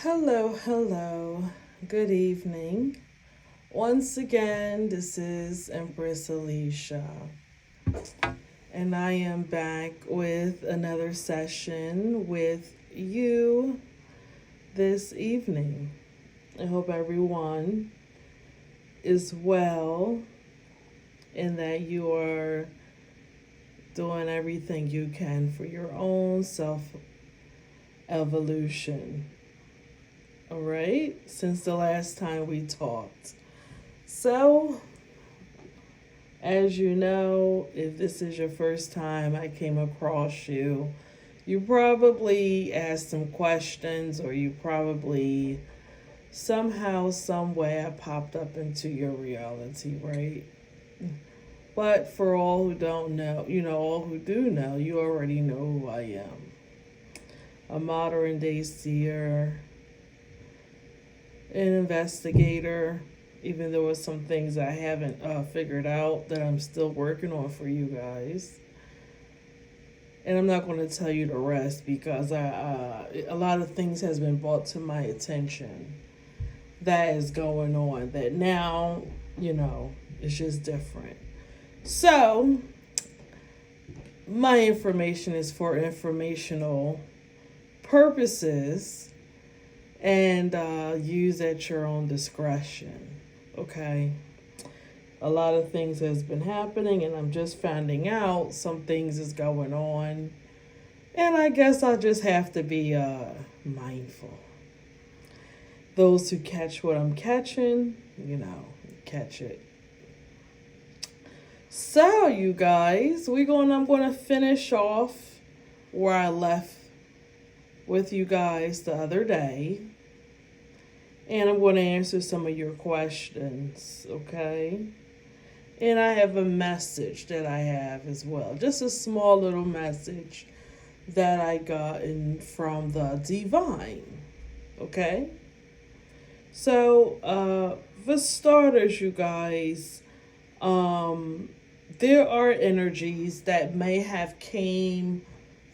Hello, hello. Good evening. Once again, this is Empress Alicia, and I am back with another session with you this evening. I hope everyone is well and that you are doing everything you can for your own self evolution. All right, since the last time we talked. So, as you know, if this is your first time I came across you, you probably asked some questions, or you probably somehow, some way I popped up into your reality, right? But for all who don't know, all who do know, you already know who I am. A modern day seer, an investigator, even though there's some things I haven't figured out that I'm still working on for you guys. And I'm not going to tell you the rest because a lot of things has been brought to my attention that is going on that now, it's just different. So, my information is for informational purposes and use at your own discretion. Okay, a lot of things has been happening, and I'm just finding out some things is going on, and I guess I'll just have to be mindful. Those who catch what I'm catching, catch it. So, you guys, I'm going to finish off where I left with you guys the other day. And I'm going to answer some of your questions, okay? And I have a message that I have as well. Just a small little message that I got from the divine, okay? So, for starters, you guys, there are energies that may have came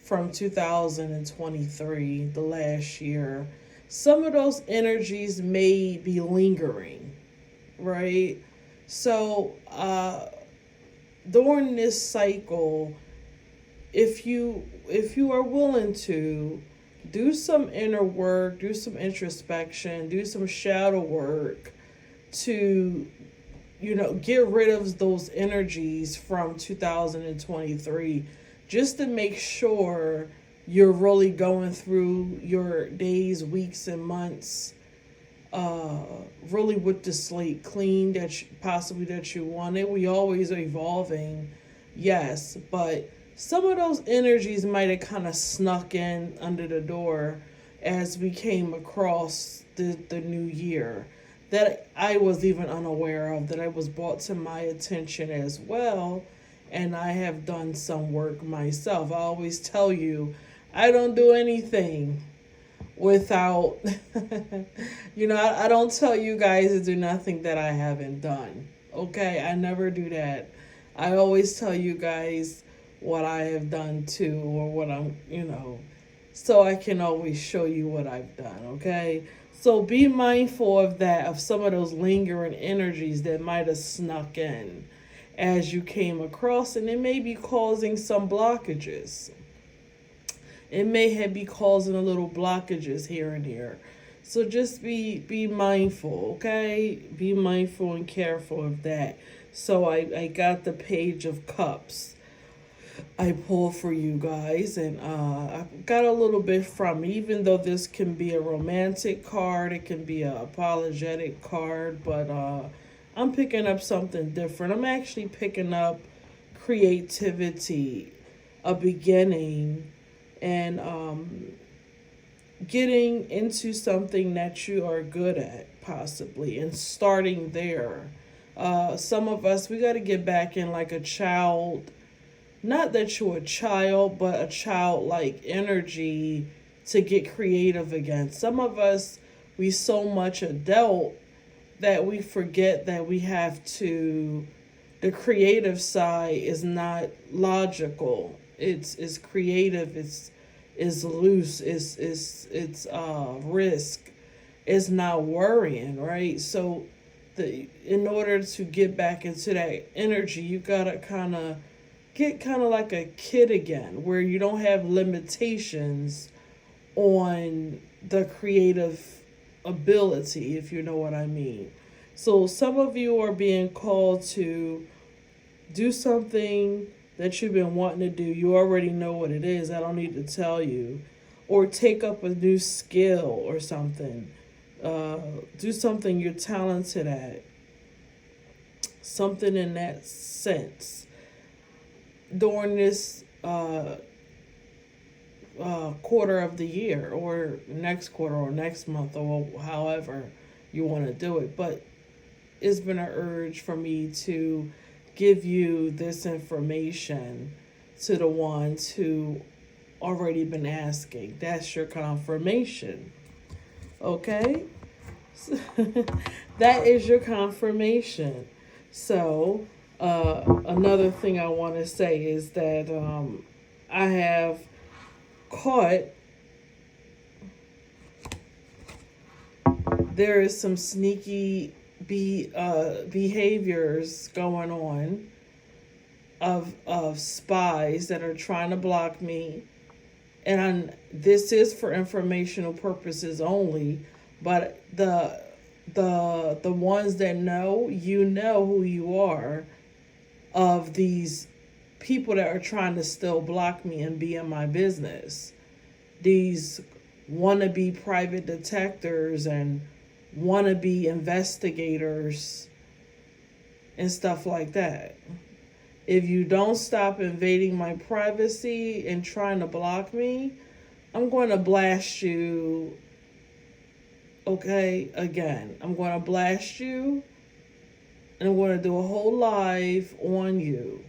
from 2023, the last year. Some of those energies may be lingering, right? So, during this cycle, if you are willing to do some inner work, do some introspection, do some shadow work to get rid of those energies from 2023, just to make sure you're really going through your days, weeks, and months really with the slate clean that you wanted. We always are evolving, yes, but some of those energies might have kind of snuck in under the door as we came across the new year that I was even unaware of, that I was brought to my attention as well. And I have done some work myself. I always tell you, I don't do anything without, I don't tell you guys to do nothing that I haven't done. Okay, I never do that. I always tell you guys what I have done too, or what so I can always show you what I've done, okay? So be mindful of that, of some of those lingering energies that might have snuck in as you came across, and it may be causing some blockages. It may have be causing a little blockages here and there. So just be mindful, okay? Be mindful and careful of that. So I got the Page of Cups. I pulled for you guys, and I got a little bit from, even though this can be a romantic card, it can be an apologetic card, but I'm picking up something different. I'm actually picking up creativity, a beginning, and getting into something that you are good at, possibly, and starting there. Some of us, we got to get back in like a child. Not that you're a child, but a childlike energy to get creative again. Some of us, we so much adult that we forget that we have to, the creative side is not logical. It's creative, it's loose, it's risk. is not worrying, right? So in order to get back into that energy, you gotta get kind of like a kid again, where you don't have limitations on the creative ability, if you know what I mean. So some of you are being called to do something that you've been wanting to do. You already know what it is. I don't need to tell you. Or take up a new skill or something. Do something you're talented at. Something in that sense. During this quarter of the year, or next quarter, or next month, or however you want to do it. But it's been an urge for me to give you this information to the ones who already been asking. That's your confirmation. Okay? That is your confirmation. So, another thing I want to say is that I have caught there is some sneaky behaviors going on of spies that are trying to block me, and this is for informational purposes only. But the ones that know, you know who you are, of these people that are trying to still block me and be in my business. These wannabe private detectives and wannabe investigators and stuff like that. If you don't stop invading my privacy and trying to block me, I'm going to blast you. Okay, again, I'm going to blast you, and I'm going to do a whole live on you.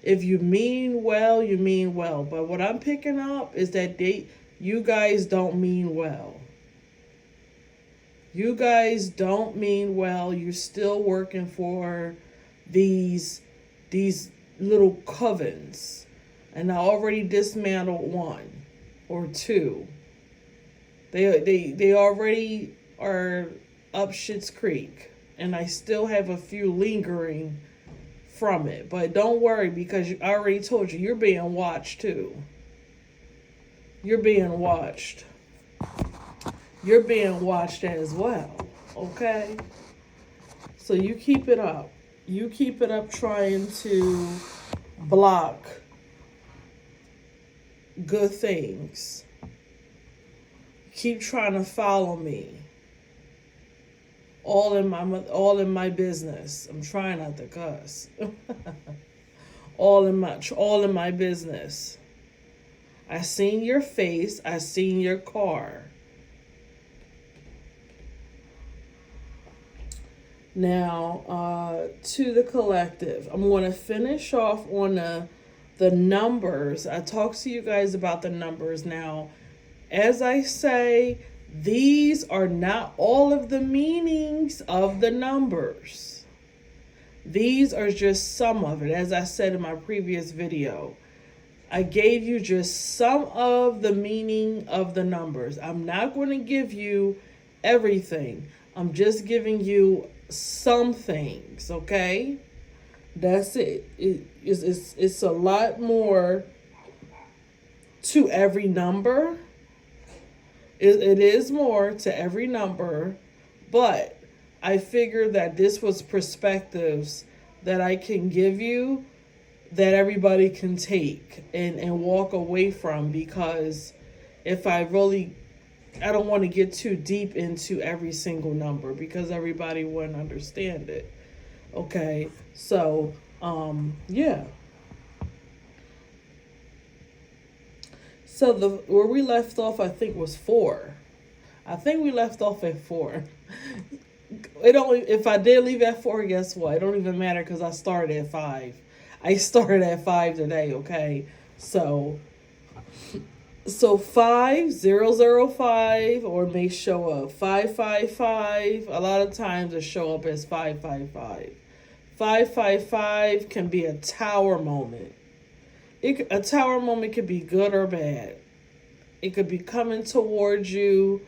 If you mean well, you mean well. But what I'm picking up is that you guys don't mean well. You guys don't mean well. You're still working for these little covens. And I already dismantled one or two. They already are up Schitt's Creek. And I still have a few lingering from it. But don't worry, because I already told you, you're being watched too. You're being watched. You're being watched as well. Okay? So you keep it up. You keep it up trying to block good things. Keep trying to follow me. All in my business. I'm trying not to cuss. all in my business. I seen your face. I seen your car. Now, to the collective, I'm going to finish off on the numbers. I talked to you guys about the numbers. Now, as I say, these are not all of the meanings of the numbers. These are just some of it. As I said in my previous video, I gave you just some of the meaning of the numbers. I'm not going to give you everything. I'm just giving you some things, okay? That's it. It's a lot more to every number. It is more to every number, but I figured that this was perspectives that I can give you that everybody can take and walk away from, because if I don't want to get too deep into every single number because everybody wouldn't understand it. Okay, so yeah. So where we left off, I think, was 4. I think we left off at 4. If I did leave at 4, guess what? It don't even matter, because I started at 5. I started at 5 today. Okay, so 5005, or may show up 555. A lot of times it show up as 555. 555 can be a tower moment. A tower moment could be good or bad. It could be coming towards you,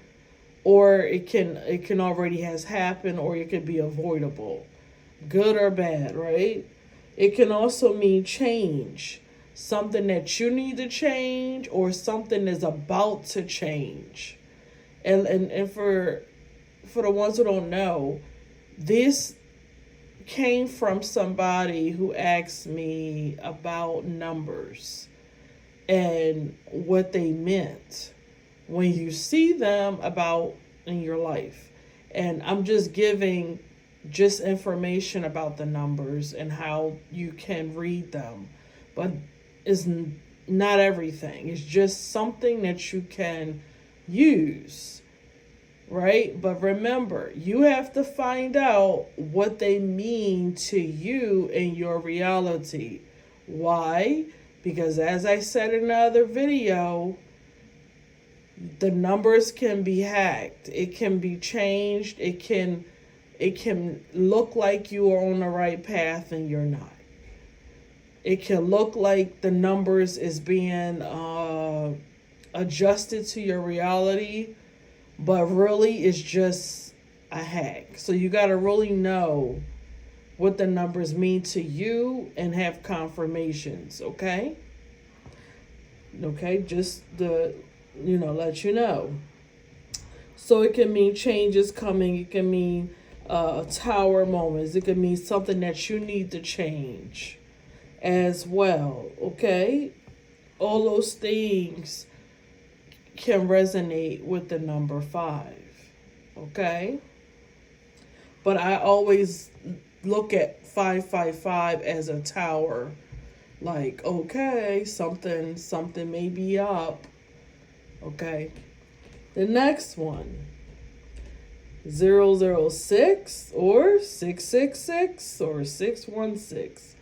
or it can already has happened, or it could be avoidable, good or bad, right? It can also mean change, something that you need to change, or something is about to change. And for the ones who don't know, this came from somebody who asked me about numbers and what they meant when you see them about in your life. And I'm just giving just information about the numbers and how you can read them. But it's not everything. It's just something that you can use, right? But remember, you have to find out what they mean to you in your reality. Why? Because as I said in another video, the numbers can be hacked. It can be changed. It can look like you are on the right path and you're not. It can look like the numbers is being adjusted to your reality, but really it's just a hack. So you got to really know what the numbers mean to you and have confirmations, okay? Okay, just let you know. So it can mean changes coming. It can mean tower moments. It can mean something that you need to change as well, okay? All those things can resonate with the number 5, okay? But I always look at 555 as a tower. Like, okay, something may be up. Okay. The next one, 006 or 666 or 616.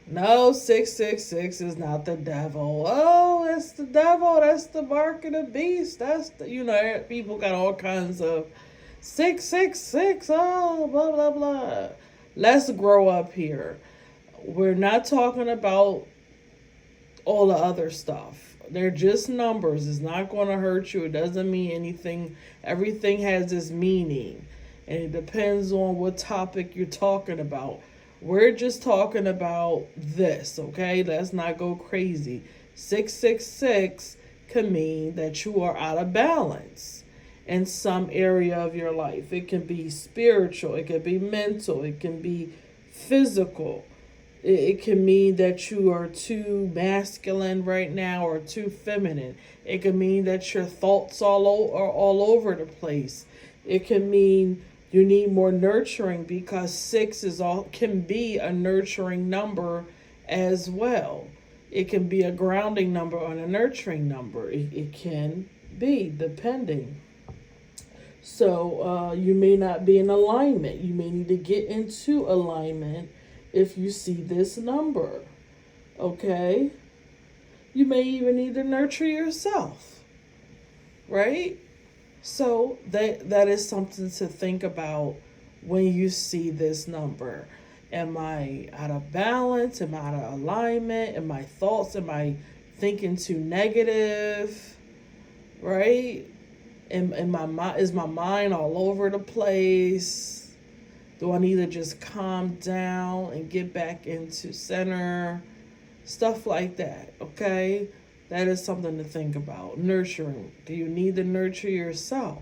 No, 666 is not the devil. Oh, it's the devil. That's the mark of the beast. That's the, people got all kinds of 666. Oh, blah, blah, blah. Let's grow up here. We're not talking about all the other stuff. They're just numbers. It's not going to hurt you. It doesn't mean anything. Everything has its meaning. And it depends on what topic you're talking about. We're just talking about this, okay? Let's not go crazy. 666 can mean that you are out of balance in some area of your life. It can be spiritual. It can be mental. It can be physical. It can mean that you are too masculine right now or too feminine. It can mean that your thoughts are all over the place. It can mean you need more nurturing, because 6 can be a nurturing number as well. It can be a grounding number or a nurturing number. It can be, depending. So you may not be in alignment. You may need to get into alignment if you see this number. Okay? You may even need to nurture yourself. Right? So that is something to think about when you see this number. Am I out of balance? Am I out of alignment? Am my thoughts? Am I thinking too negative? Right? Is my mind all over the place? Do I need to just calm down and get back into center? Stuff like that, okay? That is something to think about. Nurturing. Do you need to nurture yourself?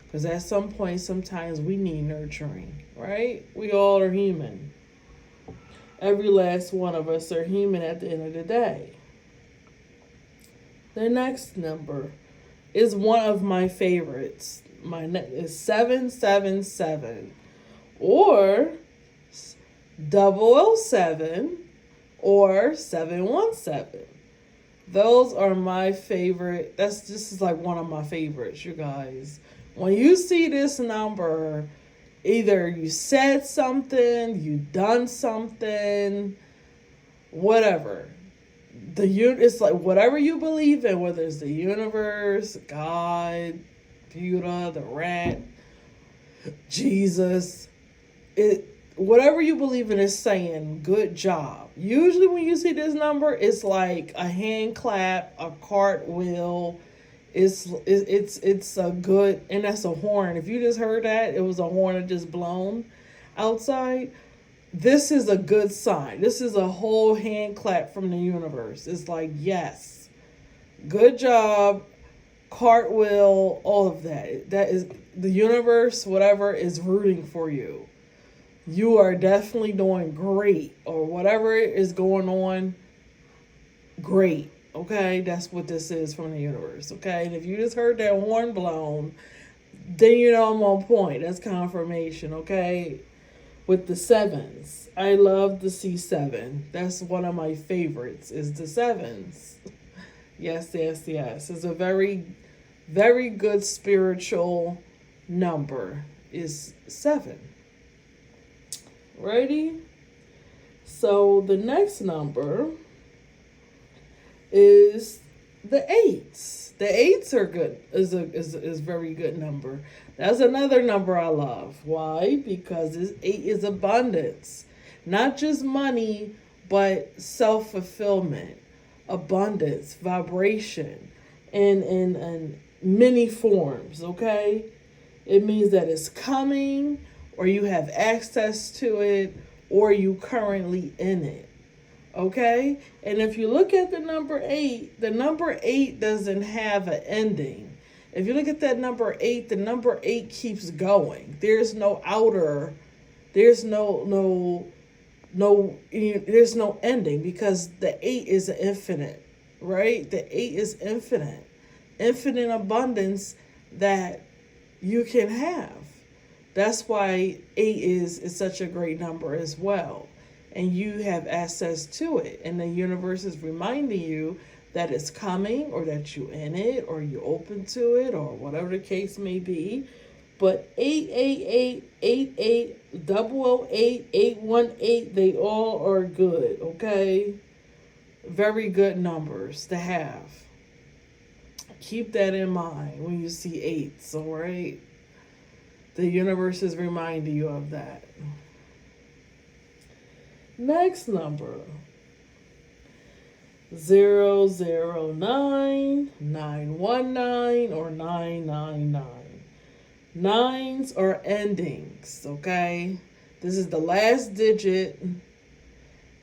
Because at some point, sometimes we need nurturing, right? We all are human. Every last one of us are human at the end of the day. The next number is one of my favorites. Mine is 777 or 007 or 717. Those are my favorite. This is like one of my favorites, you guys. When you see this number, either you said something, you done something, whatever. It's like whatever you believe in, whether it's the universe, God, Buddha, the rat, Jesus, whatever you believe in is saying good job. Usually when you see this number, it's like a hand clap, a cartwheel. It's a good, and that's a horn. If you just heard that, it was a horn that just blown outside. This is a good sign. This is a whole hand clap from the universe. It's like, yes, good job, cartwheel, all of that. That is the universe, whatever, is rooting for you. You are definitely doing great, or whatever is going on, great. Okay, that's what this is from the universe. Okay, and if you just heard that horn blown, then you know I'm on point. That's confirmation. Okay, with the sevens, I love the C7. That's one of my favorites. Is the sevens. Yes, yes, yes. It's a very, very good spiritual number. Is 7. Ready? So the next number is the eights. The eights are good. Is very good number. That's another number I love. Why? Because 8 is abundance, not just money, but self fulfillment, abundance, vibration, in many forms. Okay, it means that it's coming, or you have access to it, or you currently in it. Okay? And if you look at the number 8, the number 8 doesn't have an ending. If you look at that number 8, the number 8 keeps going. There's no outer, there's there's no ending, because the 8 is infinite, right? The 8 is infinite. Infinite abundance that you can have. That's why 8 is such a great number as well. And you have access to it. And the universe is reminding you that it's coming, or that you're in it, or you're open to it, or whatever the case may be. But 888, 88, 008, 818, they all are good, okay? Very good numbers to have. Keep that in mind when you see 8s, all right? The universe is reminding you of that. Next number, 009, 919, or 999. Nines are endings, okay? This is the last digit,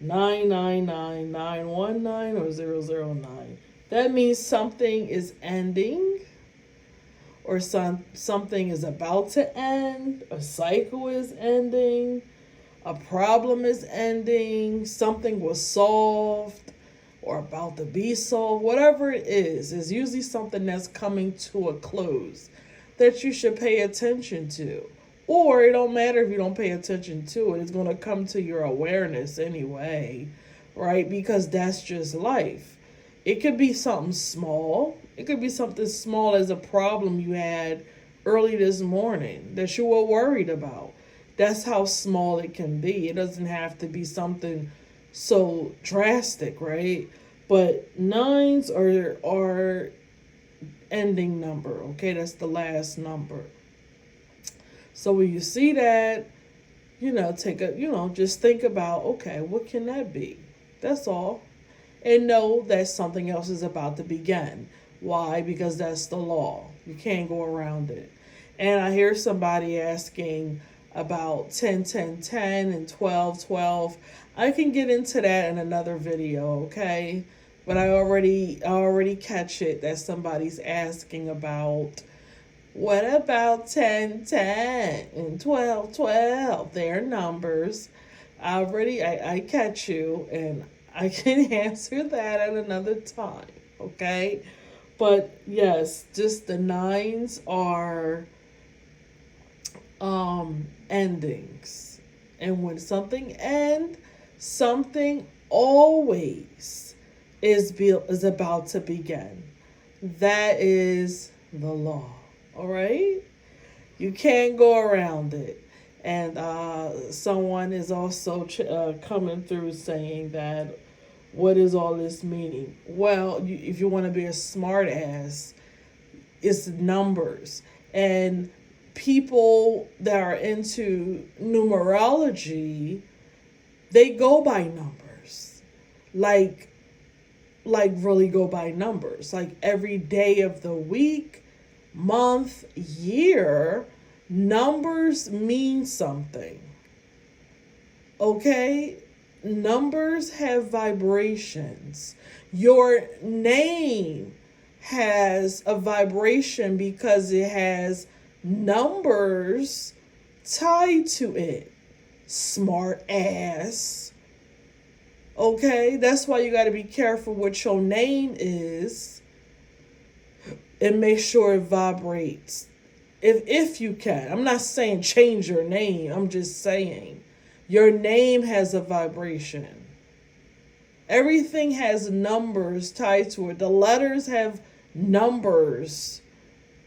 999, 919, or 009. That means something is ending, or something is about to end, a cycle is ending, a problem is ending, something was solved or about to be solved. Whatever it is usually something that's coming to a close that you should pay attention to. Or it don't matter if you don't pay attention to it, it's going to come to your awareness anyway, right? Because that's just life. It could be something small. It could be something small as a problem you had early this morning that you were worried about. That's how small it can be. It doesn't have to be something so drastic, right? But nines are ending number, okay? That's the last number. So when you see that, just think about, okay, what can that be? That's all. And know that something else is about to begin. Why? Because that's the law. You can't go around it. And I hear somebody asking about 10, 10, 10 and 12, 12. I can get into that in another video, okay? But I already catch it that somebody's asking about, what about 10, 10 and 12, 12? They're numbers. I catch you, and I can answer that at another time, okay? But yes, just the nines are endings. And when something ends, something always is about to begin. That is the law. All right? You can't go around it. And someone is also coming through saying that, what is all this meaning? Well, if you want to be a smart ass, it's numbers. And people that are into numerology, they go by numbers. Like like really go by numbers. Like every day of the week, month, year, numbers mean something. Okay? Numbers have vibrations. Your name has a vibration because it has numbers tied to it. Smart ass. Okay? That's why you got to be careful what your name is and make sure it vibrates. If you can. I'm not saying change your name. I'm just saying your name has a vibration. Everything has numbers tied to it. The letters have numbers.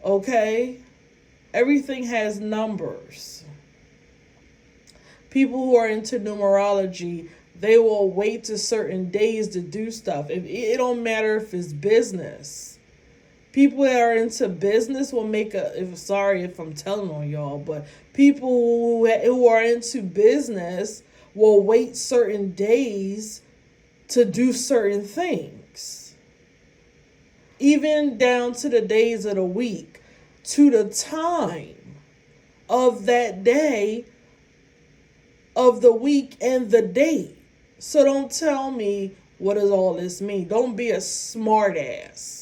Okay? Everything has numbers. People who are into numerology, they will wait to certain days to do stuff. It don't matter if it's business. People that are into business will sorry if I'm telling on y'all, but people who are into business will wait certain days to do certain things. Even down to the days of the week, to the time of that day of the week and the date. So don't tell me what does all this mean. Don't be a smart ass.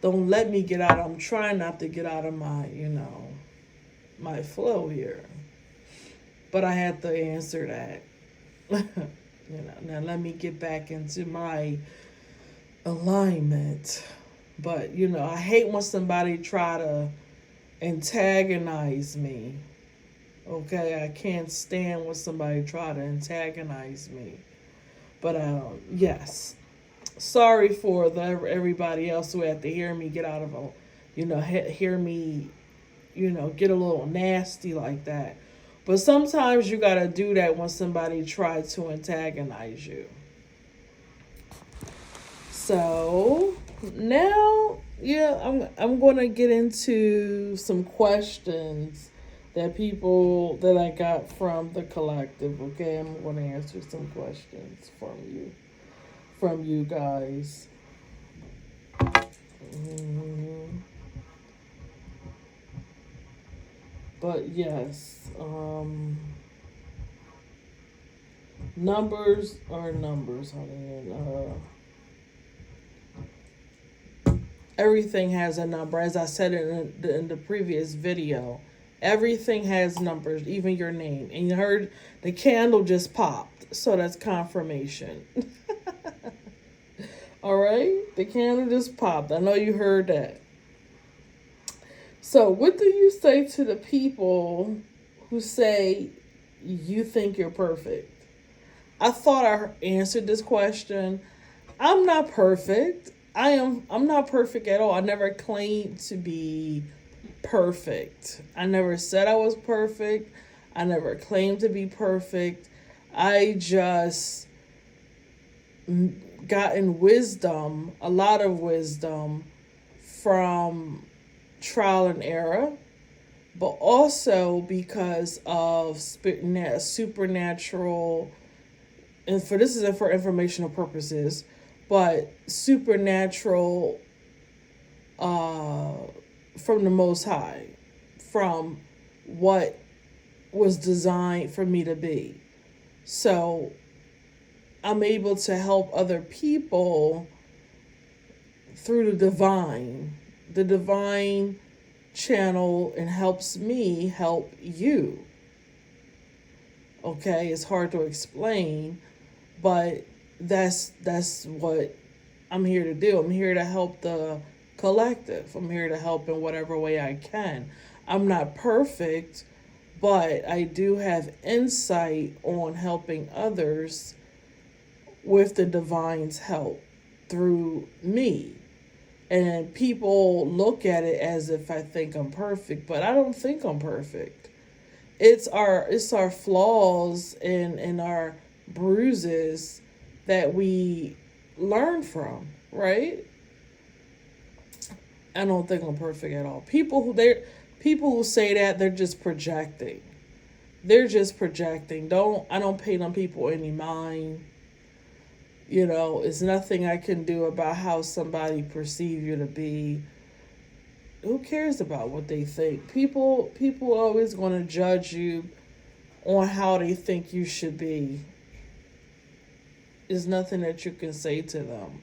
Don't let me get out. I'm trying not to get out of my, my flow here. But I had to answer that. Now let me get back into my alignment. But, I hate when somebody try to antagonize me. Okay, I can't stand when somebody try to antagonize me. But yes, sorry for everybody else who had to hear me get out of hear me, get a little nasty like that. But sometimes you gotta do that when somebody tries to antagonize you. So now, I'm gonna get into some questions that I got from the collective. Okay, I'm gonna answer some questions from you guys. But yes, numbers are numbers, honey, and everything has a number. As I said in the previous video, everything has numbers, even your name. And you heard the candle just popped, so that's confirmation. All right, the candle just popped. I know you heard that. So, what do you say to the people who say you think you're perfect? I thought I answered this question. I'm not perfect. I'm not perfect at all. I never claimed to be perfect. I never said I was perfect. I never claimed to be perfect. I just gotten wisdom, a lot of wisdom from trial and error, but also because of supernatural, and this is for informational purposes, but supernatural from the Most High, from what was designed for me to be. So I'm able to help other people through the divine. The divine channel and helps me help you. Okay, it's hard to explain, but that's what I'm here to do. I'm here to help the collective. I'm here to help in whatever way I can. I'm not perfect, but I do have insight on helping others with the divine's help through me. And people look at it as if I think I'm perfect, but I don't think I'm perfect. It's our flaws and our bruises that we learn from, right? I don't think I'm perfect at all. People who say that, they're just projecting. They're just projecting. I don't pay them people any mind. It's nothing I can do about how somebody perceive you to be. Who cares about what they think? People are always going to judge you on how they think you should be. There's nothing that you can say to them.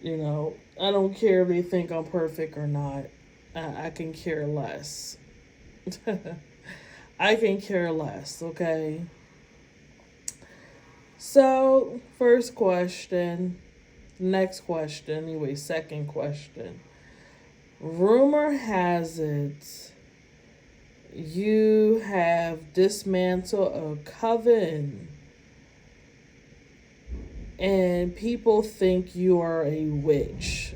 I don't care if they think I'm perfect or not. I can care less. I can care less, okay? So, first question, next question, anyway, second question. Rumor has it you have dismantled a coven and people think you are a witch.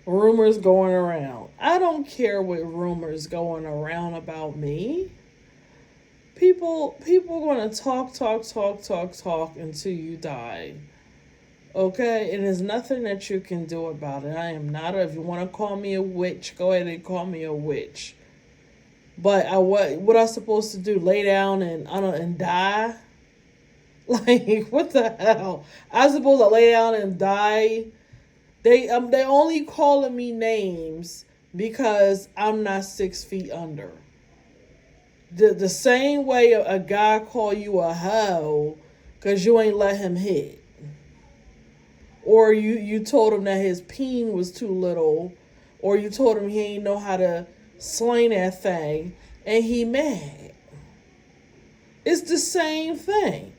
Rumors going around. I don't care what rumors going around about me. People gonna talk until you die. Okay, and there's nothing that you can do about it. I am not. If you want to call me a witch, go ahead and call me a witch. But what I supposed to do? Lay down and die? Like, what the hell? I supposed to lay down and die? They only calling me names because I'm not 6 feet under. The same way a guy call you a hoe because you ain't let him hit, or you told him that his peen was too little, or you told him he ain't know how to sling that thing, and he mad. It's the same thing.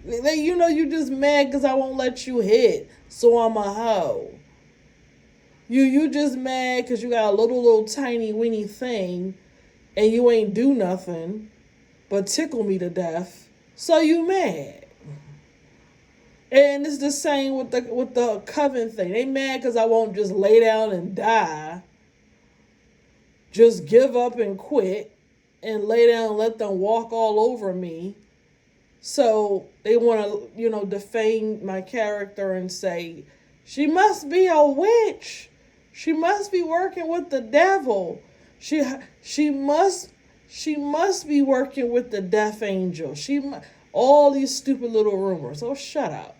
You just mad because I won't let you hit, so I'm a hoe. You just mad because you got a little tiny weeny thing, and you ain't do nothing but tickle me to death, so you mad. And it's the same with the coven thing. They mad because I won't just lay down and die. Just give up and quit and lay down and let them walk all over me. So they want to, defame my character and say, she must be a witch. She must be working with the devil. She must be working with the death angel. All these stupid little rumors. Oh, shut up.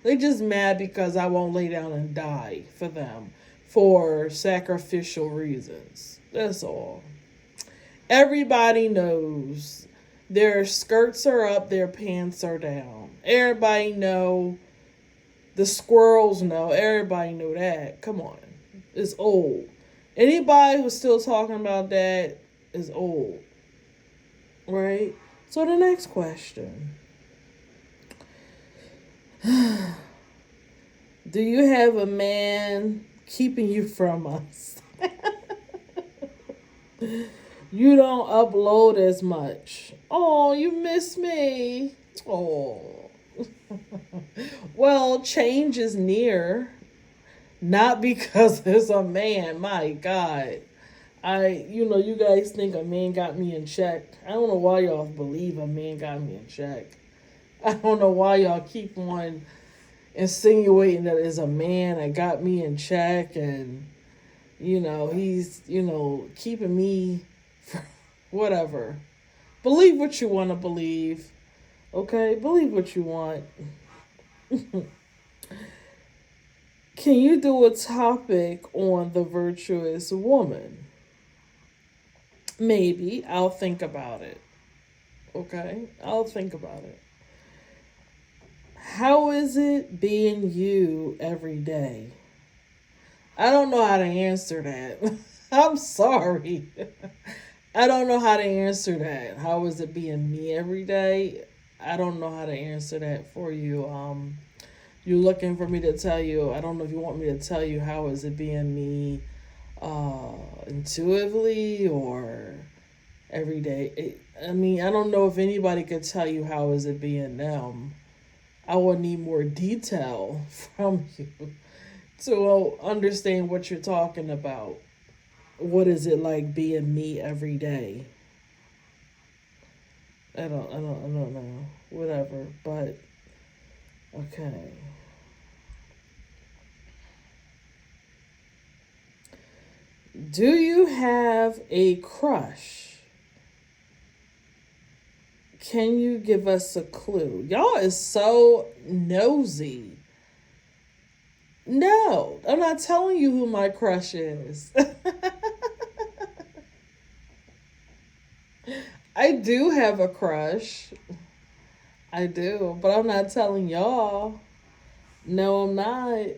They just mad because I won't lay down and die for them for sacrificial reasons. That's all. Everybody knows their skirts are up, their pants are down. Everybody know. The squirrels know. Everybody know that. Come on. It's old. Anybody who's still talking about that is old. Right? So the next question. Do you have a man keeping you from us? You don't upload as much. Oh, you miss me. Oh. Well, change is near. Not because there's a man. My God. You guys think a man got me in check. I don't know why y'all believe a man got me in check. I don't know why y'all keep on insinuating that it's a man that got me in check and, he's, keeping me for whatever. Believe what you want to believe. Okay? Believe what you want. Can you do a topic on the virtuous woman? Maybe. I'll think about it. Okay? I'll think about it. How is it being you every day? I don't know how to answer that. I'm sorry. I don't know how to answer that. How is it being me every day? I don't know how to answer that for you. You're looking for me to tell you. I don't know if you want me to tell you how is it being me intuitively or every day. I don't know if anybody could tell you how is it being them. I will need more detail from you to understand what you're talking about. What is it like being me every day? I don't know. Whatever, but okay. Do you have a crush? Can you give us a clue? Y'all is so nosy. No, I'm not telling you who my crush is. I do have a crush. I do, but I'm not telling y'all. No, I'm not.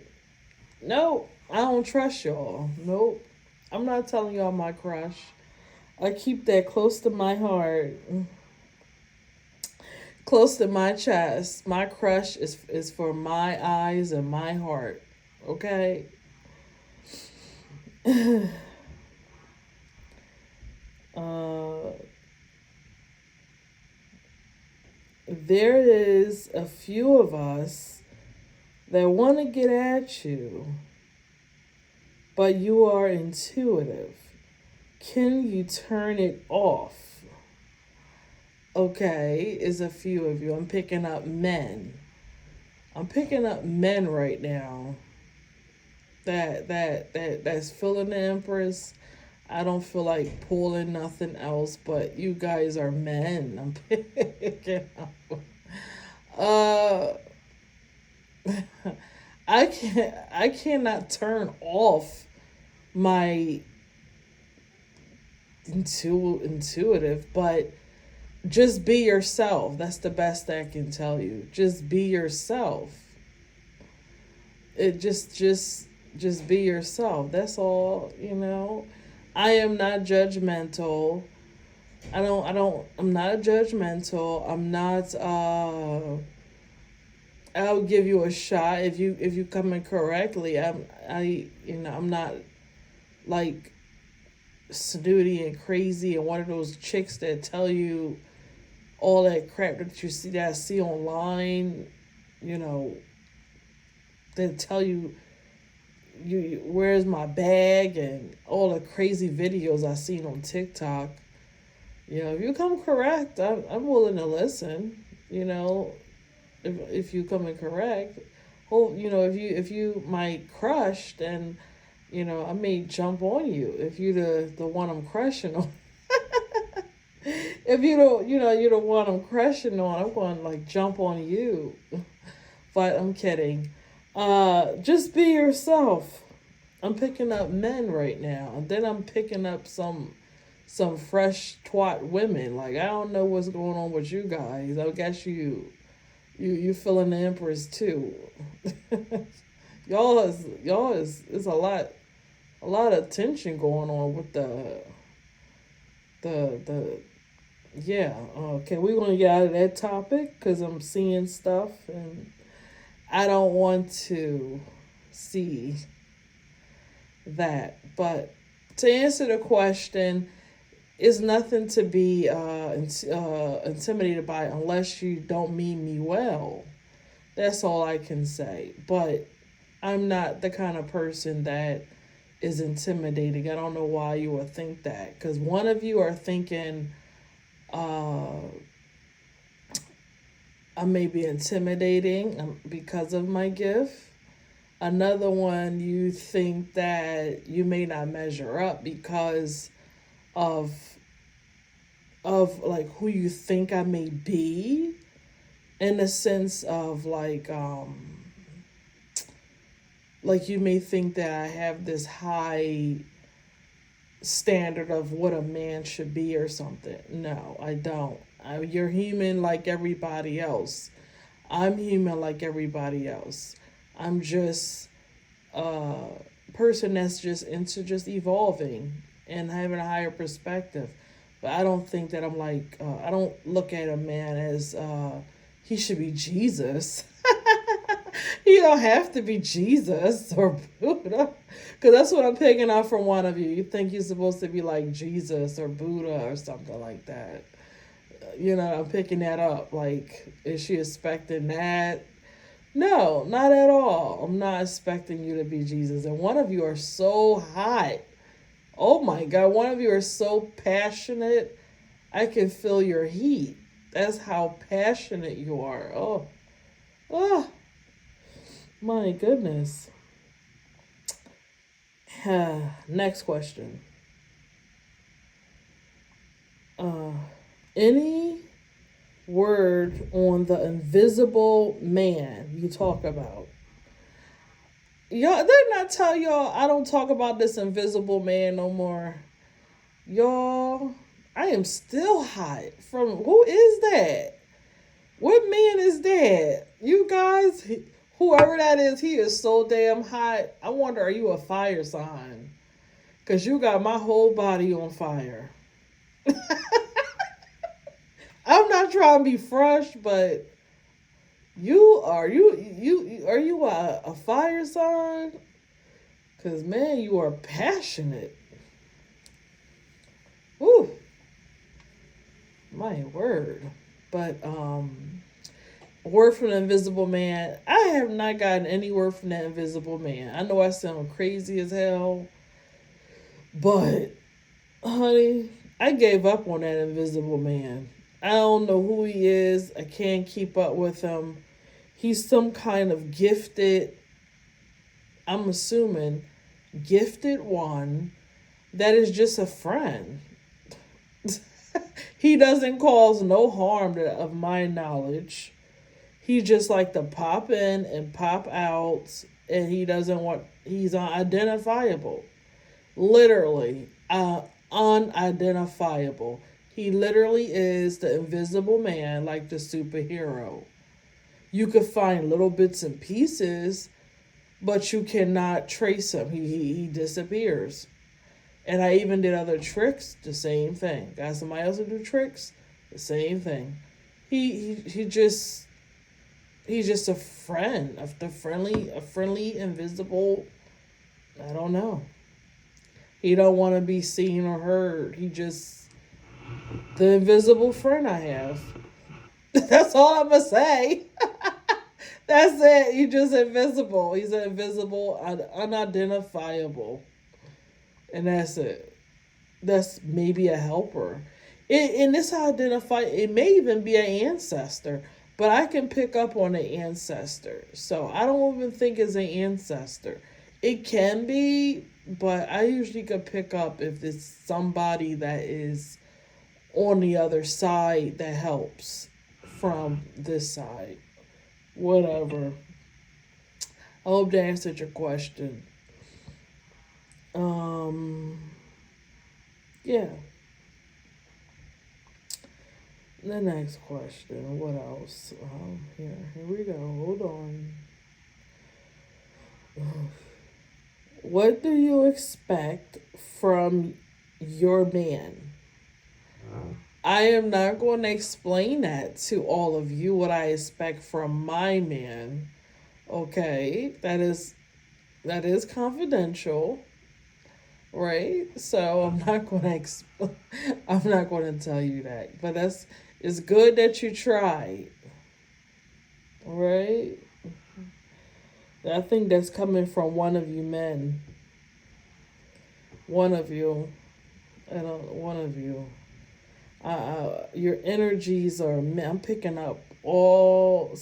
Nope, I don't trust y'all. Nope. I'm not telling y'all my crush. I keep that close to my heart, close to my chest. My crush is for my eyes and my heart. Okay? uh, there is a few of us that want to get at you, but you are intuitive. Can you turn it off? Okay, is a few of you. I'm picking up men. I'm picking up men right now. That's feeling the Empress. I don't feel like pulling nothing else, but you guys are men. I'm picking up. Uh, I cannot turn off my intuitive, but just be yourself. That's the best I can tell you. Just be yourself. It just be yourself. That's all, you know. I am not judgmental. I'm not judgmental. I'm not I'll give you a shot if you come in correctly. I'm not like snooty and crazy and one of those chicks that tell you all that crap that I see online, you know, that tell you where's my bag and all the crazy videos I seen on TikTok. You know, if you come correct, I'm willing to listen. You know, if you come in correct, you know, if you my crush, then you know I may jump on you if you the one I'm crushing on. If you don't, you know, you're the one I'm crushing on, I'm going to like jump on you. But I'm kidding. Just be yourself. I'm picking up men right now, and then I'm picking up some fresh twat women. Like I don't know what's going on with you guys. I guess you feeling the Empress too. Y'all is a lot of tension going on with the yeah. Okay, we're gonna get out of that topic because I'm seeing stuff and I don't want to see that. But to answer the question, is nothing to be intimidated by unless you don't mean me well. That's all I can say. But I'm not the kind of person that is intimidating. I don't know why you would think that. Because one of you are thinking uh, I may be intimidating because of my gift. Another one, you think that you may not measure up because of like who you think I may be, in the sense of like you may think that I have this high standard of what a man should be or something. No, I don't. You're human like everybody else. I'm human like everybody else. I'm just a person that's just into just evolving and having a higher perspective. But I don't think that I'm like, I don't look at a man as he should be Jesus. You don't have to be Jesus or Buddha. Because that's what I'm picking up from one of you. You think you're supposed to be like Jesus or Buddha or something like that. You know, I'm picking that up. Like, is she expecting that? No, not at all. I'm not expecting you to be Jesus. And one of you are so hot. Oh my God, one of you are so passionate. I can feel your heat. That's how passionate you are. Oh, my goodness. Next question. Uh, any word on the invisible man you talk about. Y'all, they not tell y'all I don't talk about this invisible man no more. Y'all, I am still hot from who is that? What man is that? You guys, whoever that is, he is so damn hot. I wonder, are you a fire sign? Because you got my whole body on fire. I'm not trying to be fresh, but are you a fire sign? Because, man, you are passionate. Woo, my word. But, word from the invisible man. I have not gotten any word from that invisible man. I know I sound crazy as hell, but honey, I gave up on that invisible man. I don't know who he is. I can't keep up with him. He's some kind of gifted, I'm assuming, gifted one that is just a friend. He doesn't cause no harm of my knowledge. He just like to pop in and pop out, and he doesn't want. He's unidentifiable, literally, unidentifiable. He literally is the invisible man, like the superhero. You could find little bits and pieces, but you cannot trace him. He disappears. And I even did other tricks, the same thing. Got somebody else to do tricks, the same thing. He just he's just a friend, a friendly invisible. I don't know. He don't want to be seen or heard. He just the invisible friend I have. That's all I'm gonna say. That's it. He's just invisible. He's an invisible, unidentifiable, and that's it. That's maybe a helper. And this identify. It may even be an ancestor, but I can pick up on an ancestor. So I don't even think it's an ancestor. It can be, but I usually could pick up if it's somebody that is on the other side that helps from this side. Whatever. I hope that answered your question. Um, yeah. The next question. What else? Here we go. Hold on. What do you expect from your man? I am not going to explain that to all of you what I expect from my man. Okay, that is confidential, right? So I'm not going to tell you that. But it's good that you tried, right? I think that's coming from one of you men. One of you. I don't. One of you. Your energies are. I'm picking up all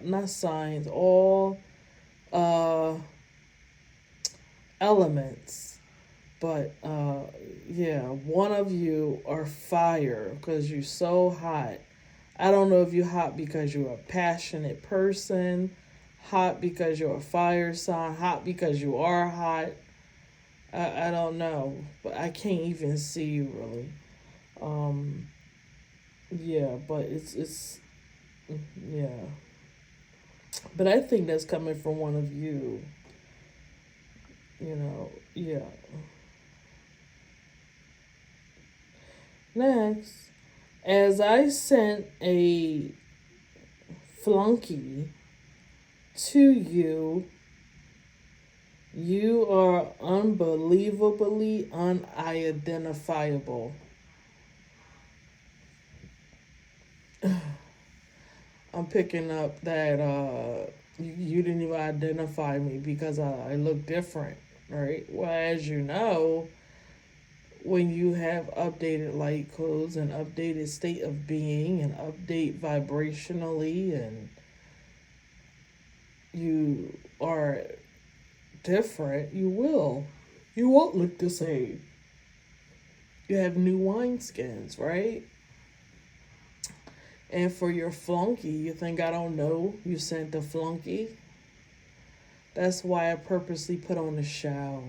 not signs, all uh elements. But yeah, one of you are fire because you're so hot. I don't know if you're hot because you're a passionate person, hot because you're a fire sign, hot because you are hot. I don't know, but I can't even see you really. Um, yeah, but it's yeah, but I think that's coming from one of you. Yeah. Next, as I sent a flunky to you, you are unbelievably unidentifiable. I'm picking up that you didn't even identify me because I look different, right? Well, as you know, when you have updated light codes and updated state of being and update vibrationally and you are different, you won't look the same. You have new wineskins, right? And for your flunky, you think I don't know you sent the flunky? That's why I purposely put on the show.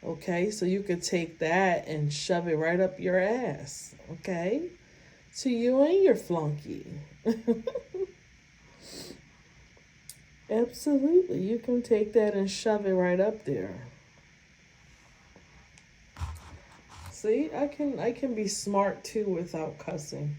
Okay, so you could take that and shove it right up your ass. Okay, to you and your flunky. Absolutely, you can take that and shove it right up there. See, I can be smart too without cussing.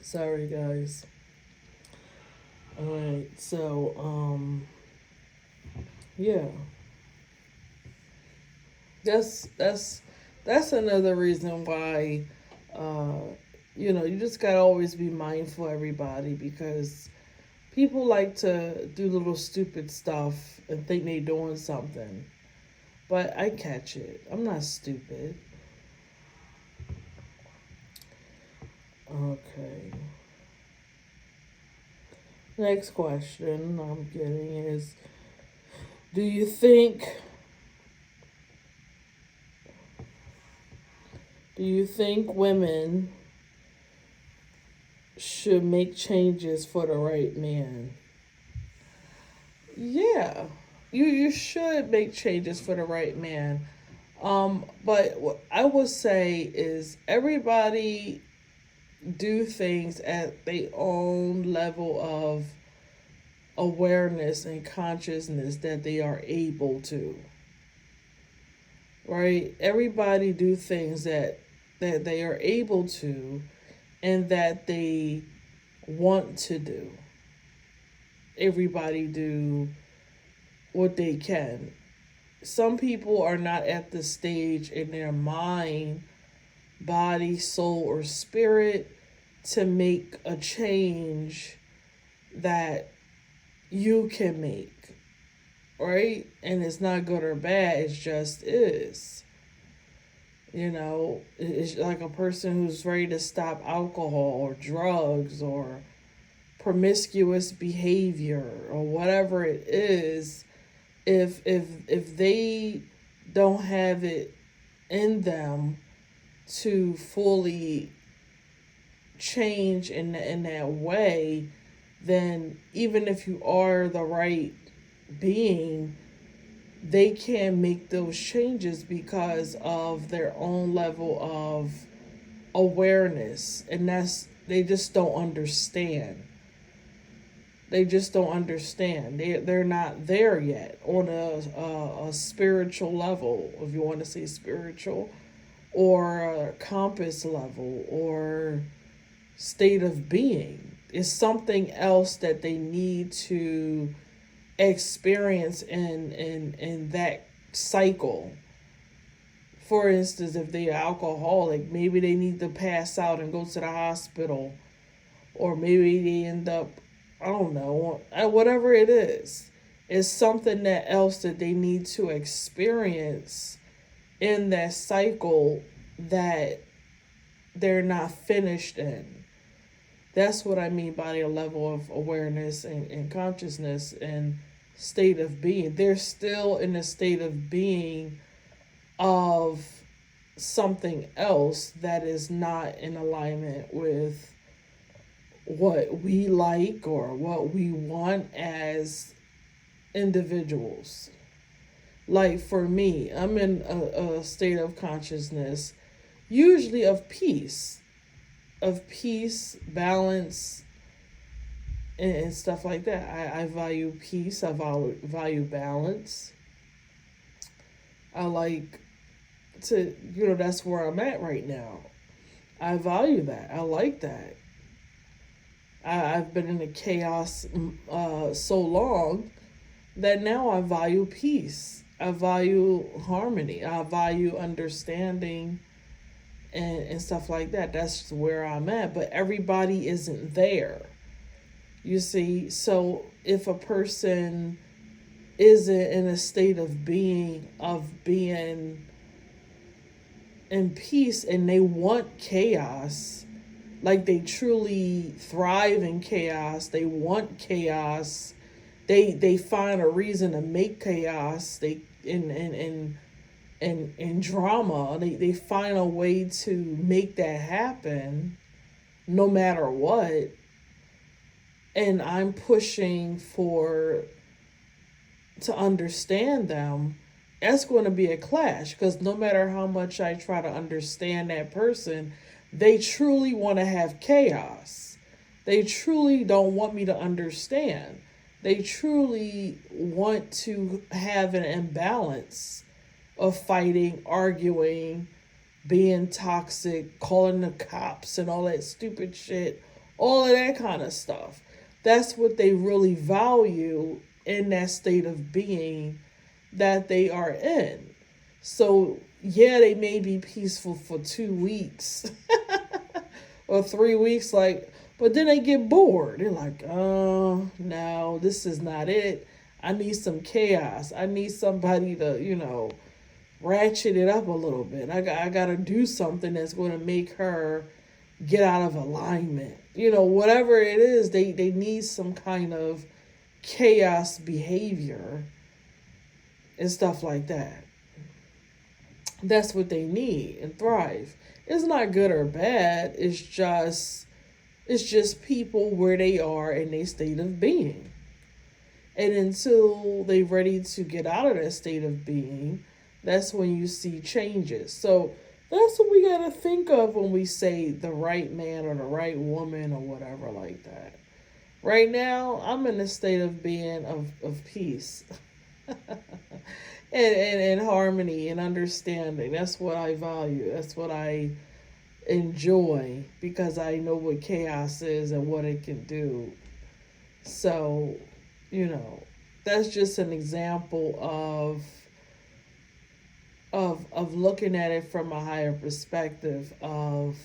Sorry guys. Alright, so yeah. That's another reason why uh you just gotta always be mindful, everybody, because people like to do little stupid stuff and think they doing something. But I catch it. I'm not stupid. Okay. Next question I'm getting is, do you think women should make changes for the right man? Yeah. You should make changes for the right man. But what I would say is everybody do things at their own level of awareness and consciousness that they are able to. Right? Everybody do things that they are able to and that they want to do. Everybody do what they can. Some people are not at the stage in their mind, body, soul, or spirit to make a change that you can make, right? And it's not good or bad, it just is. It's like a person who's ready to stop alcohol or drugs or promiscuous behavior or whatever it is. If they don't have it in them to fully change in that way, then even if you are the right being, they can't make those changes because of their own level of awareness, and they just don't understand. They just don't understand. They're not there yet on a spiritual level, if you want to say spiritual, or a compass level, or state of being. It's something else that they need to experience in that cycle. For instance, if they're alcoholic, maybe they need to pass out and go to the hospital, or maybe they end up, I don't know, whatever it is. It's something that else that they need to experience in that cycle that they're not finished in. That's what I mean by a level of awareness and consciousness and state of being. They're still in a state of being of something else that is not in alignment with what we like or what we want as individuals. Like for me, I'm in a state of consciousness, usually of peace, balance, and stuff like that. I value peace. I value balance. I like to, that's where I'm at right now. I value that. I like that. I've been in a chaos so long that now I value peace. I value harmony. I value understanding and stuff like that. That's where I'm at. But everybody isn't there. You see, so if a person isn't in a state of being in peace, and they want chaos. Like, they truly thrive in chaos. They want chaos. They find a reason to make chaos. They in drama. They find a way to make that happen no matter what. And I'm pushing for to understand them. That's going to be a clash, because no matter how much I try to understand that person, they truly want to have chaos. They truly don't want me to understand. They truly want to have an imbalance of fighting, arguing, being toxic, calling the cops, and all that stupid shit, all of that kind of stuff. That's what they really value in that state of being that they are in. So, yeah, they may be peaceful for 2 weeks or 3 weeks, like, but then they get bored. They're like, oh, no, this is not it. I need some chaos. I need somebody to, ratchet it up a little bit. I got to do something that's going to make her get out of alignment. Whatever it is, they need some kind of chaos behavior and stuff like that. That's what they need and thrive. It's not good or bad. It's just people where they are in their state of being. And until they're ready to get out of that state of being, that's when you see changes. So that's what we got to think of when we say the right man or the right woman or whatever like that. Right now, I'm in a state of being of peace and harmony and understanding. That's what I value. That's what I enjoy, because I know what chaos is and what it can do. So, that's just an example of looking at it from a higher perspective of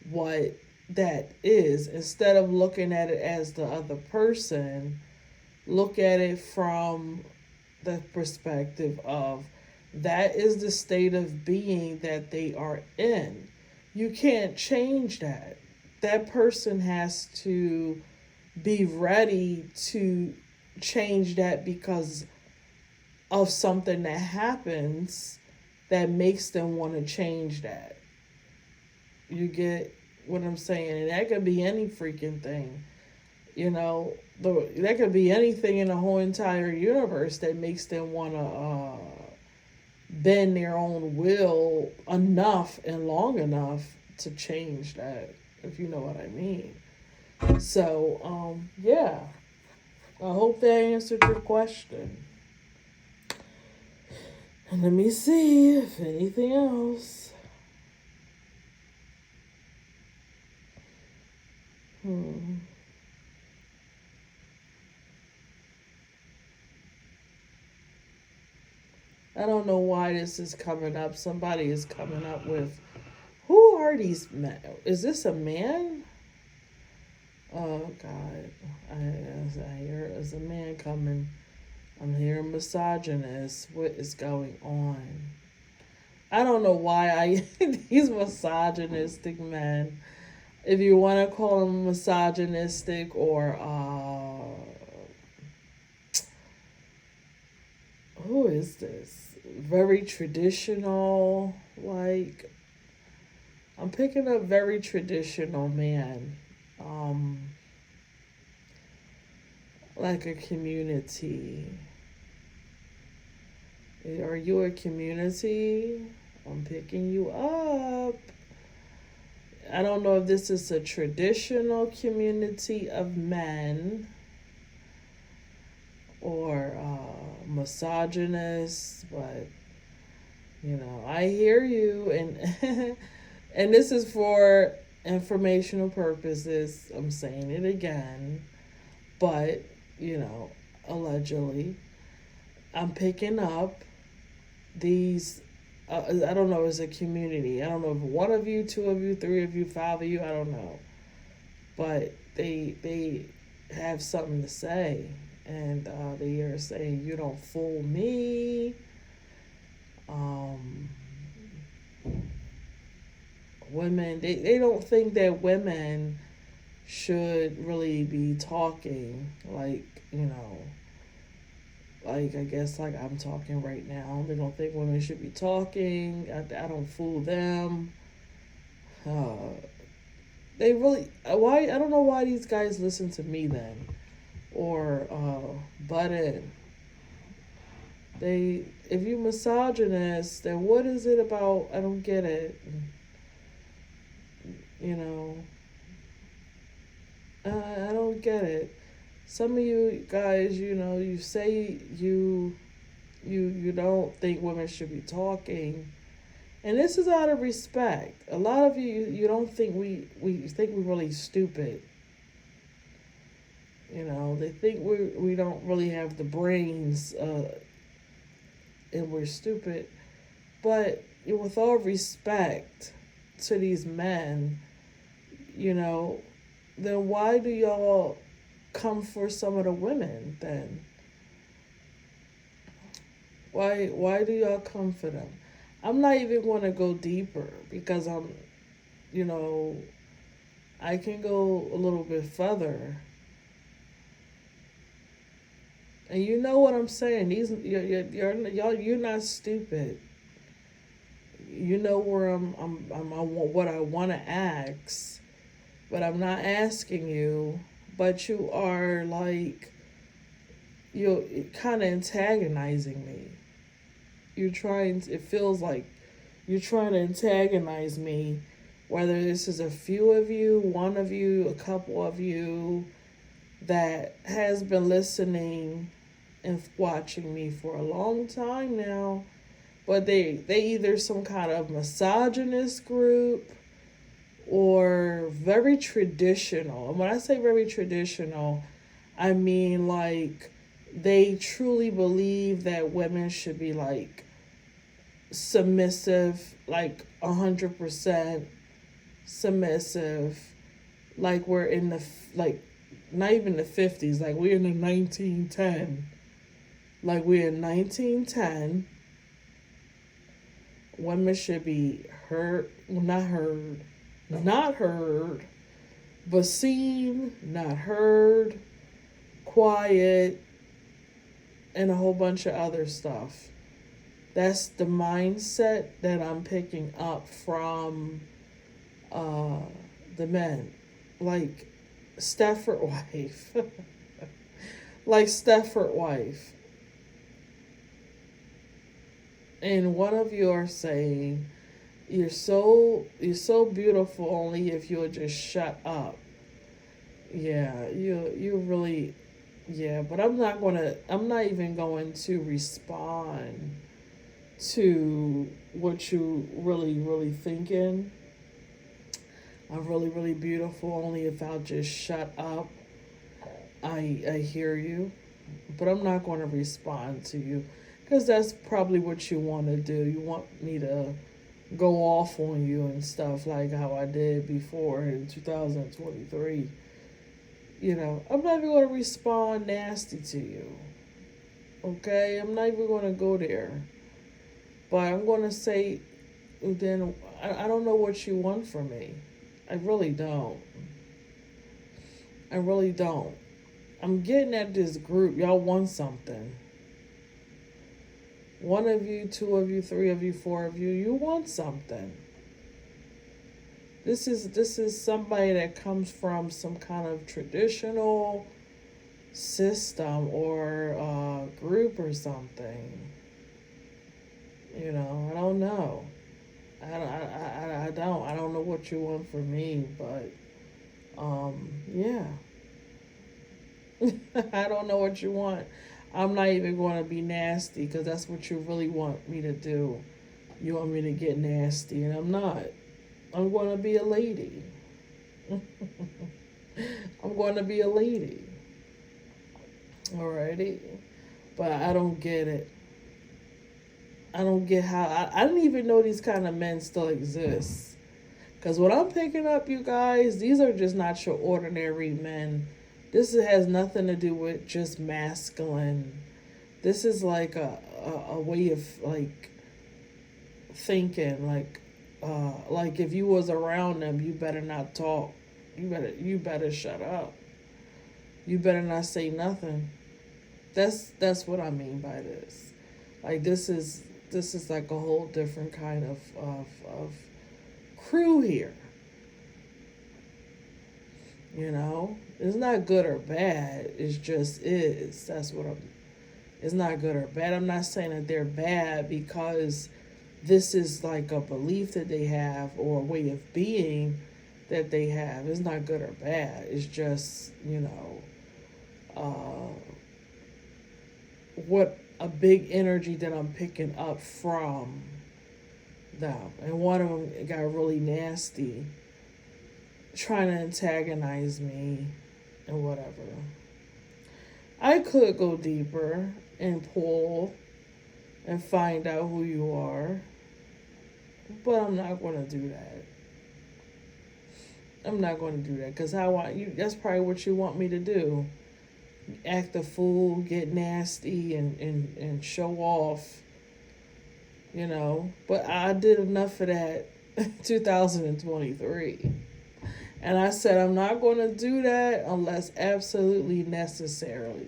what that is. Instead of looking at it as the other person, look at it from the perspective of that is the state of being that they are in. You can't change that. That person has to be ready to change that because of something that happens that makes them want to change that. You get what I'm saying? And that could be any freaking thing. That could be anything in the whole entire universe that makes them want to bend their own will enough and long enough to change that, if you know what I mean. So, yeah. I hope that answered your question. And let me see if anything else. I don't know why this is coming up. Somebody is coming up with, who are these men? Is this a man? Oh, God. I hear there's a man coming. I'm hearing misogynist. What is going on? I don't know why these misogynistic men, if you want to call them misogynistic or, who is this? Very traditional, like, I'm picking up very traditional man. Like a community. Are you a community? I'm picking you up. I don't know if this is a traditional community of men or misogynist, but I hear you, and and this is for informational purposes. I'm saying it again, but allegedly, I'm picking up these. I don't know, as a community. I don't know if one of you, two of you, three of you, five of you. I don't know, but they have something to say, and they are saying, "You don't fool me." Um, Women, they don't think that women should really be talking, like, like, I guess, like I'm talking right now. They don't think women should be talking. I don't fool them. Uh, they really, why, I don't know why these guys listen to me then, or butt in. They, if you misogynist, then what is it about? I don't get it. You know, I don't get it. Some of you guys, you say you don't think women should be talking, and this is out of respect. A lot of you don't think we think we're really stupid. They think we don't really have the brains, and we're stupid. But with all respect to these men, you know, then why do y'all come for some of the women then? Why do y'all come for them? I'm not even going to go deeper because you know, I can go a little bit further. And you know what I'm saying? You're not stupid. You know where what I want to ask, but I'm not asking you. But you are like, you're kind of antagonizing me. It feels like you're trying to antagonize me, whether this is a few of you, one of you, a couple of you that has been listening and watching me for a long time now, but they either some kind of misogynist group or very traditional. And when I say very traditional, I mean like they truly believe that women should be like submissive, like 100% submissive, like we're in the like not even the 50s, like we're in the 1910, like we're in 1910. Women should be heard, well, not heard, but seen, not heard, quiet, and a whole bunch of other stuff. That's the mindset that I'm picking up from uh, the men. Like Stefford wife. Like Stefford wife. And one of you are saying, you're so beautiful only if you'll just shut up. Yeah, you really, yeah, but I'm not even going to respond to what you really thinking. I'm really beautiful only if I'll just shut up. I hear you, but I'm not going to respond to you because that's probably what you want to do. You want me to go off on you and stuff like how I did before in 2023. I'm not even going to respond nasty to you. Okay? I'm not even going to go there. But I'm going to say, then I don't know what you want from me. I really don't. I really don't. I'm getting at this group. Y'all want something. One of you, two of you, three of you, four of you, you want something. This is somebody that comes from some kind of traditional system or group or something. I don't know. I don't know what you want from me, but yeah. I don't know what you want. I'm not even going to be nasty because that's what you really want me to do. You want me to get nasty, and I'm not. I'm going to be a lady. I'm going to be a lady. Alrighty? But I don't get it. I don't get how. I didn't even know these kind of men still exist. Because what I'm picking up, you guys, these are just not your ordinary men This has nothing to do with just masculine. This is like a way of like thinking, like if you was around them, you better not talk. You better shut up. You better not say nothing. That's what I mean by this. Like this is like a whole different kind of crew here. You know, it's not good or bad. It's just is. That's what I'm. It's not good or bad. I'm not saying that they're bad because this is like a belief that they have or a way of being that they have. It's not good or bad. It's just what a big energy that I'm picking up from them. And one of them got really nasty, trying to antagonize me and whatever. I could go deeper and pull and find out who you are, but I'm not going to do that. I'm not going to do that because I want you. That's probably what you want me to do. Act a fool, get nasty, and show off. But I did enough of that 2023. And I said, I'm not going to do that unless absolutely necessarily.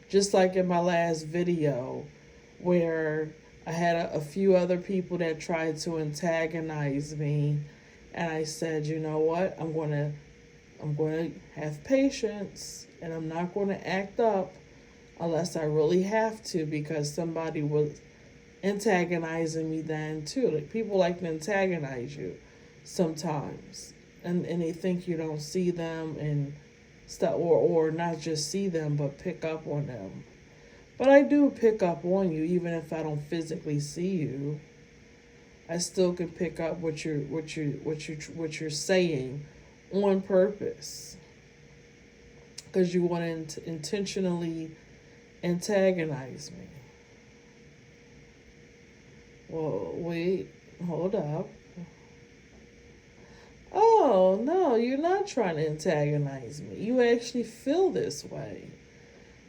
Just like in my last video, where I had a few other people that tried to antagonize me. And I said, you know what? I'm going to have patience and I'm not going to act up unless I really have to because somebody was antagonizing me then too. Like people like to antagonize you sometimes. And they think you don't see them and stuff or not just see them but pick up on them. But I do pick up on you even if I don't physically see you. I still can pick up what you're saying on purpose because you want to intentionally antagonize me. Well, wait, hold up. Oh, no, you're not trying to antagonize me. You actually feel this way.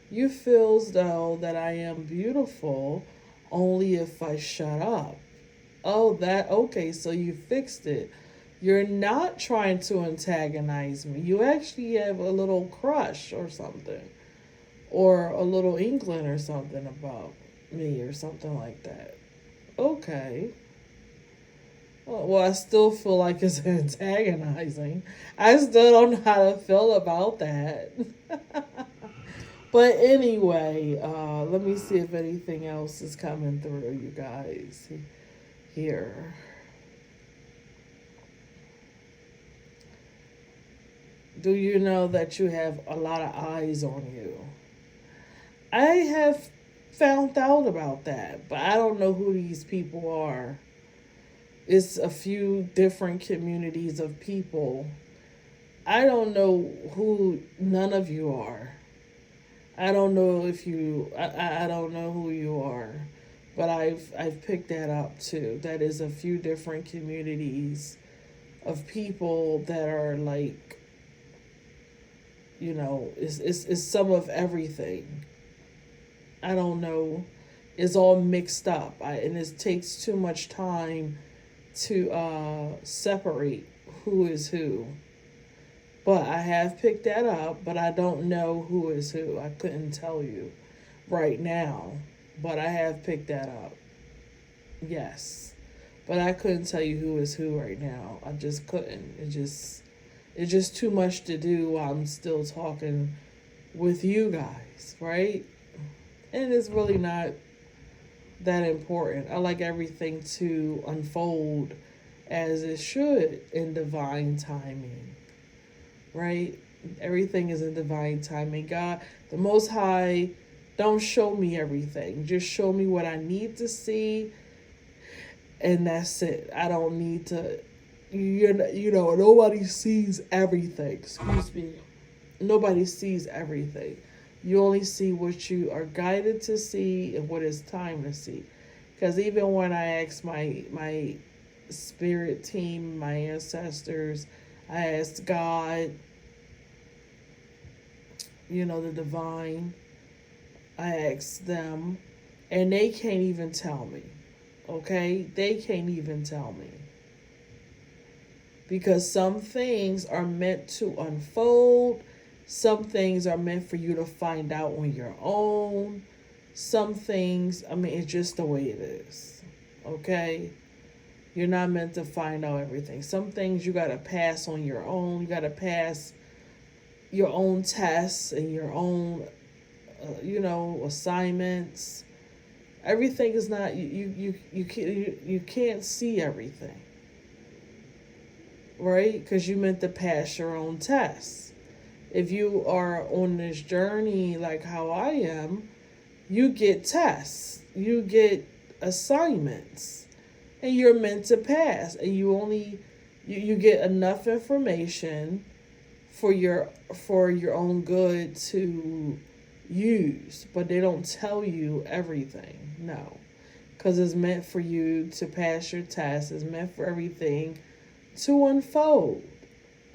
You feel as though that I am beautiful only if I shut up. Oh, okay, so you fixed it. You're not trying to antagonize me. You actually have a little crush or something, or a little inkling or something about me or something like that. Okay. Well, I still feel like it's antagonizing. I still don't know how to feel about that. But anyway, let me see if anything else is coming through, you guys. Here. Do you know that you have a lot of eyes on you? I have found out about that, but I don't know who these people are. It's a few different communities of people. I don't know who none of you are. I don't know if you. I don't know who you are, but I've picked that up too. That is a few different communities of people that are like, it's some of everything. I don't know. It's all mixed up, and it takes too much time to separate who is who. But I have picked that up, but I don't know who is who. I couldn't tell you right now, but I have picked that up. Yes. But I couldn't tell you who is who right now. I just couldn't. It's just too much to do while I'm still talking with you guys, right? And it's really not that important. I like everything to unfold as it should in divine timing, right? Everything is in divine timing. God, the Most High, don't show me everything. Just show me what I need to see, and that's it. I don't need to, nobody sees everything. Excuse me. Nobody sees everything. You only see what you are guided to see and what is time to see. Because even when I ask my spirit team, my ancestors, I asked God, the divine. I asked them, and they can't even tell me. Okay? They can't even tell me. Because some things are meant to unfold, some things are meant for you to find out on your own. Some things, it's just the way it is. Okay? You're not meant to find out everything. Some things you got to pass on your own. You got to pass your own tests and your own, assignments. Everything is not, you can't see everything, right? Because you meant to pass your own tests. If you are on this journey like how I am, you get tests, you get assignments, and you're meant to pass. And you get enough information for your own good to use, but they don't tell you everything. No, because it's meant for you to pass your test. It's meant for everything to unfold,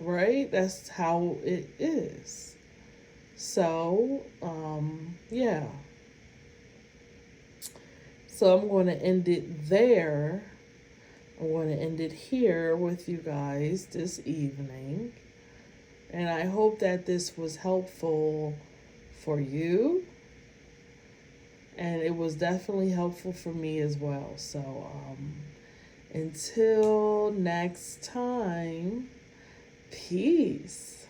right? That's how it is. So, yeah. So I'm going to end it there. I'm going to end it here with you guys this evening. And I hope that this was helpful for you. And it was definitely helpful for me as well. So, until next time, peace.